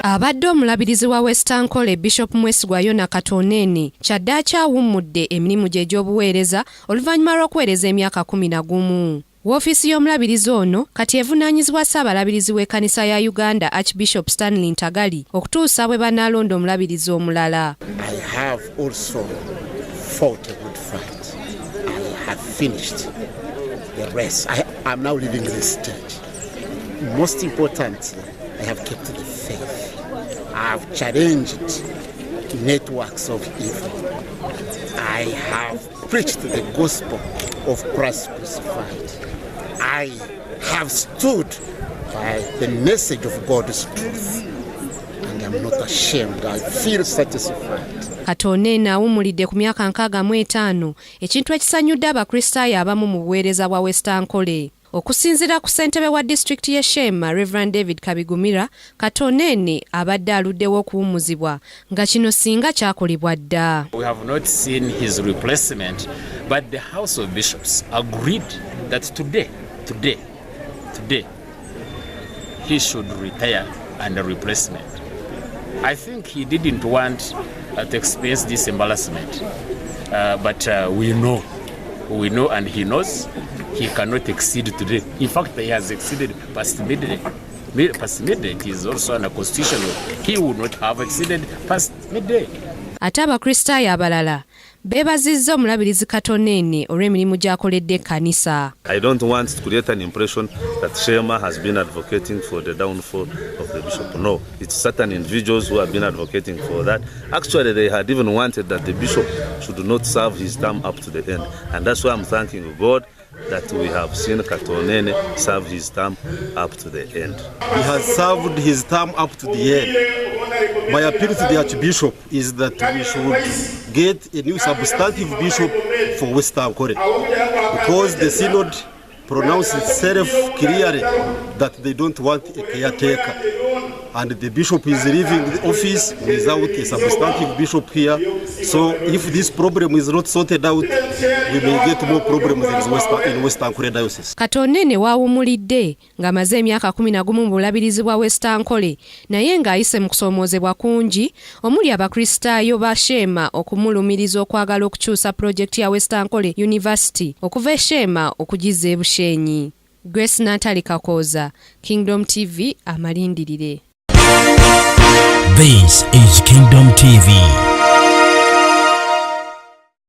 Abadde omulabirizi wa Western Kole Bishop Mwesigwa Yona Katonene kyaddaaki awummudde emirimu gye egy'obuweereza oluvannyuma lw'okuweereza emyaka 11. Woofiisi y'omulabirizi ono kati evunaanyizibwa Ssaabalabirizi w'ekkanisa ya Uganda Archbishop Stanley Ntagali okutuusa bwe banaalonda omulabirizi omulala. I have also fought a good fight. I have finished the race. I am now leaving this stage. Most importantly, I have kept the faith. I have challenged networks of evil. I have preached the gospel of Christ crucified. I have stood by the message of God's truth. And I'm not ashamed. I feel satisfied. Katonene awummulidde ku myaka 65 ekintu ekisanyudde abakristaayo abamu mu buweereza bwa Western Kole. Okusinziira ku ssentebe wa disitulikiti y'e Shema, Reverend David Kabigumira, Katonene abadde aluddewo okuwummuzibwa nga kino singa kyakolebwa dda. We have not seen his replacement, but the House of Bishops agreed that today, he should retire and a replacement. I think he didn't want to experience this embarrassment, but we know and he knows he cannot exceed today. In fact, he has exceeded past midday. Past midday is also unconstitutional. He would not have exceeded past midday. Ate abakristaayo abalala beebazizza omulabirizi Katonene olw'emirimu gy'akoledde ekkanisa. I don't want to create an impression that Shema has been advocating for the downfall of the bishop. No, it's certain individuals who have been advocating for that. Actually, they had even wanted that the bishop should not serve his term up to the end. And that's why I'm thanking God that we have seen Katonene serve his term up to the end. He has served his term up to the end. My appeal to the Archbishop is that we should get a new substantive bishop for Western Kole, because the synod pronounced itself clearly that they don't want a caretaker. And the bishop is leaving the office without a substantive bishop here. So if this problem is not sorted out, we may get more problems in Western Kole Diocese. Katonene waawummulidde ng'amaze emyaka 11 mu bulabirizi bwa Western Kole, naye ng'ayise mu kusoomoozebwa kungi omuli abakristaayo ba Shema okumulumiriza okwagala okukyusa pulojekiti ya Western Kole University okuva e Shema okugizza e Bushenyi. Grace Natali Kakoza, Kingdom TV, amalindirire. This is Kingdom TV.